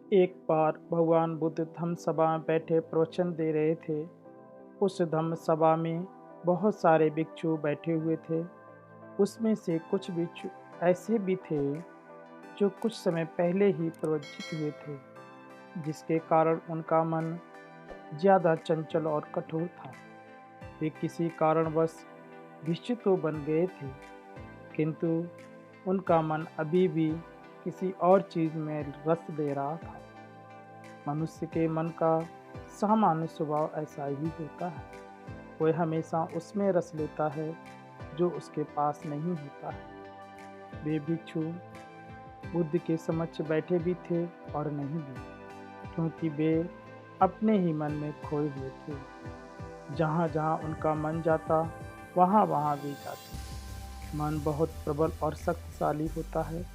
एक बार भगवान बुद्ध धम्म सभा में बैठे प्रवचन दे रहे थे। उस धम्म सभा में बहुत सारे भिक्षु बैठे हुए थे। उसमें से कुछ भिक्षु ऐसे भी थे जो कुछ समय पहले ही प्रवचित हुए थे, जिसके कारण उनका मन ज्यादा चंचल और कठोर था। वे किसी कारणवश भिक्षु तो बन गए थे, किंतु उनका मन अभी भी किसी और चीज में रस ले रहा था। मनुष्य के मन का सामान्य स्वभाव ऐसा ही होता है। वह हमेशा उसमें रस लेता है जो उसके पास नहीं होता है। वे भिक्षु बुद्ध के समक्ष बैठे भी थे और नहीं भी, क्योंकि वे अपने ही मन में खोए हुए थे। जहाँ जहाँ उनका मन जाता, वहाँ वहाँ वे जाते। मन बहुत प्रबल और शक्तिशाली होता है।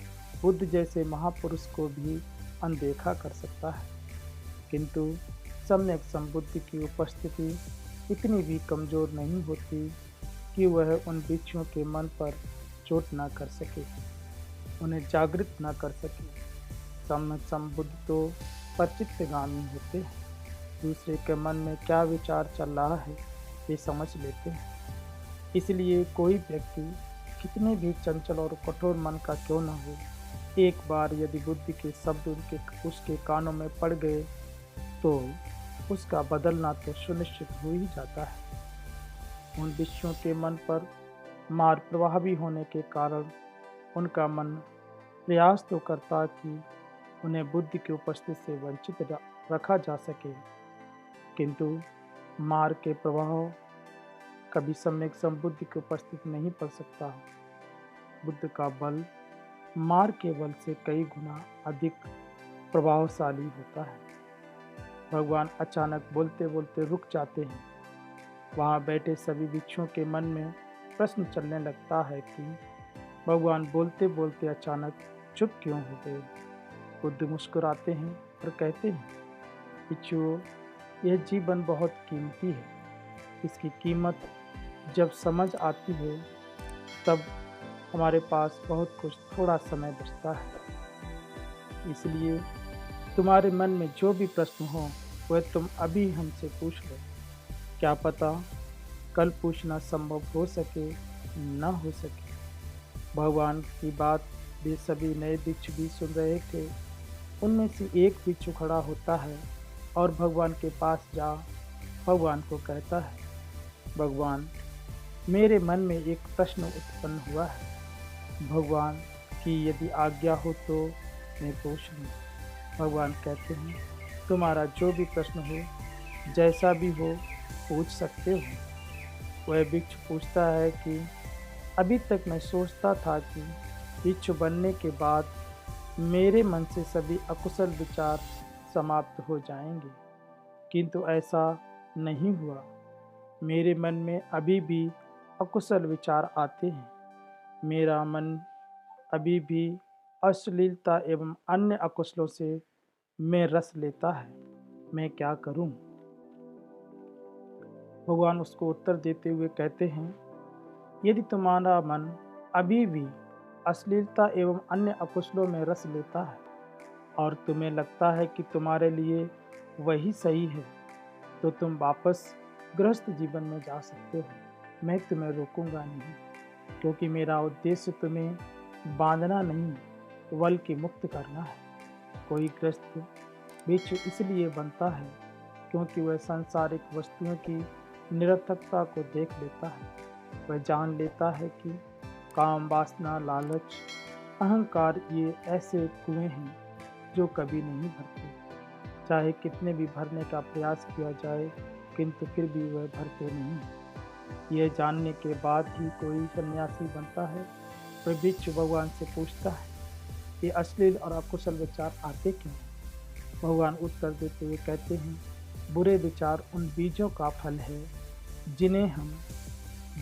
बुद्ध जैसे महापुरुष को भी अनदेखा कर सकता है, किंतु सम्यक संबुद्धि की उपस्थिति इतनी भी कमजोर नहीं होती कि वह उन भिक्षुओं के मन पर चोट न कर सके, उन्हें जागृत न कर सके। सम्यक संबुद्ध तो परचित्तगामी होते हैं। दूसरे के मन में क्या विचार चल रहा है वे समझ लेते हैं। इसलिए कोई व्यक्ति कितने भी चंचल और कठोर मन का क्यों न हो, एक बार यदि बुद्धि के शब्द उसके कानों में पड़ गए तो उसका बदलना तो सुनिश्चित हो ही जाता है। उन विषयों के मन पर मार्ग प्रभावी होने के कारण उनका मन प्रयास तो करता कि उन्हें बुद्धि की उपस्थिति से वंचित रखा जा सके, किंतु मार्ग के प्रभाव कभी सम्यक संबुद्धि की उपस्थिति नहीं पड़ सकता। बुद्ध का बल मार्ग के बल से कई गुना अधिक प्रभावशाली होता है। भगवान अचानक बोलते बोलते रुक जाते हैं। वहाँ बैठे सभी भिक्षुओं के मन में प्रश्न चलने लगता है कि भगवान बोलते बोलते अचानक चुप क्यों हो गए। बुद्ध मुस्कुराते हैं और कहते हैं, भिक्षुओं, यह जीवन बहुत कीमती है। इसकी कीमत जब समझ आती है तब हमारे पास बहुत कुछ थोड़ा समय बचता है। इसलिए तुम्हारे मन में जो भी प्रश्न हो वह तुम अभी हमसे पूछ लो। क्या पता कल पूछना संभव हो सके न हो सके। भगवान की बात वे सभी नए भिक्षु भी सुन रहे थे। उनमें से एक भिक्षु खड़ा होता है और भगवान के पास जा भगवान को कहता है, भगवान, मेरे मन में एक प्रश्न उत्पन्न हुआ है। भगवान की यदि आज्ञा हो तो मैं पूछ लूँ। भगवान कहते हैं, तुम्हारा जो भी प्रश्न हो, जैसा भी हो, पूछ सकते हो। वह भिक्षु पूछता है कि अभी तक मैं सोचता था कि भिक्षु बनने के बाद मेरे मन से सभी अकुशल विचार समाप्त हो जाएंगे, किंतु ऐसा नहीं हुआ। मेरे मन में अभी भी अकुशल विचार आते हैं। मेरा मन अभी भी अश्लीलता एवं अन्य अकुशलों से में रस लेता है। मैं क्या करूं? भगवान उसको उत्तर देते हुए कहते हैं, यदि तुम्हारा मन अभी भी अश्लीलता एवं अन्य अकुशलों में रस लेता है और तुम्हें लगता है कि तुम्हारे लिए वही सही है, तो तुम वापस गृहस्थ जीवन में जा सकते हो। मैं तुम्हें रोकूंगा नहीं, क्योंकि मेरा उद्देश्य तुम्हें बांधना नहीं बल्कि मुक्त करना है। कोई गृहस्थ भिक्षु इसलिए बनता है क्योंकि वह सांसारिक वस्तुओं की निरर्थकता को देख लेता है। वह जान लेता है कि काम, वासना, लालच, अहंकार ये ऐसे कुएं हैं जो कभी नहीं भरते। चाहे कितने भी भरने का प्रयास किया जाए, किंतु फिर भी वह भरते नहीं। यह जानने के बाद ही कोई सन्यासी बनता है। वह भिक्षु भगवान से पूछता है, ये अश्लील और अकुशल विचार आते क्यों? भगवान उत्तर देते हुए कहते हैं, बुरे विचार उन बीजों का फल है जिन्हें हम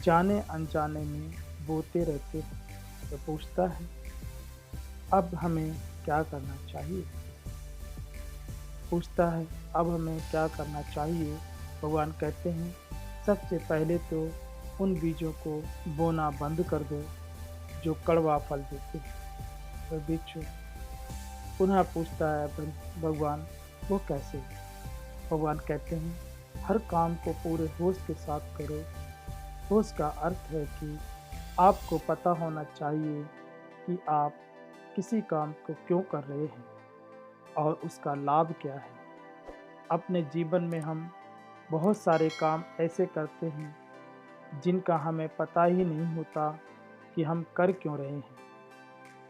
जाने अनजाने में बोते रहते हैं। वह पूछता है, अब हमें क्या करना चाहिए? अब हमें क्या करना चाहिए? भगवान कहते हैं, सबसे पहले तो उन बीजों को बोना बंद कर दो जो कड़वा फल देते हैं। वह भिक्षु पुनः पूछता है भगवान, वो कैसे? भगवान कहते हैं, हर काम को पूरे होश के साथ करो। होश का अर्थ है कि आपको पता होना चाहिए कि आप किसी काम को क्यों कर रहे हैं और उसका लाभ क्या है। अपने जीवन में हम बहुत सारे काम ऐसे करते हैं जिनका हमें पता ही नहीं होता कि हम कर क्यों रहे हैं।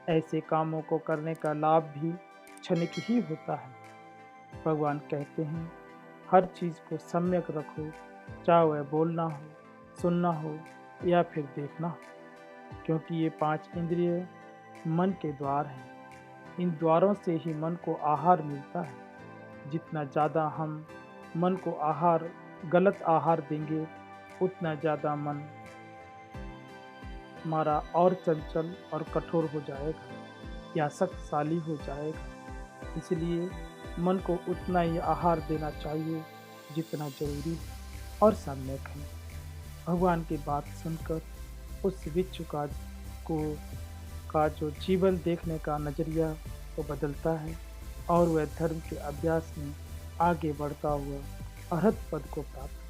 ऐसे कामों को करने का लाभ भी क्षणिक ही होता है। भगवान कहते हैं, हर चीज़ को सम्यक रखो, चाहे वह बोलना हो, सुनना हो या फिर देखना हो, क्योंकि ये 5 इंद्रिय मन के द्वार हैं। इन द्वारों से ही मन को आहार मिलता है। जितना ज़्यादा हम मन को गलत आहार देंगे, उतना ज़्यादा मन हमारा और चंचल और कठोर हो जाएगा या शक्तिशाली हो जाएगा। इसलिए मन को उतना ही आहार देना चाहिए जितना जरूरी और सम्यक है। भगवान की बात सुनकर उस बिच्छू को का जो जीवन देखने का नज़रिया वो बदलता है और वह धर्म के अभ्यास में आगे बढ़ता हुआ अरहत पद को प्राप्त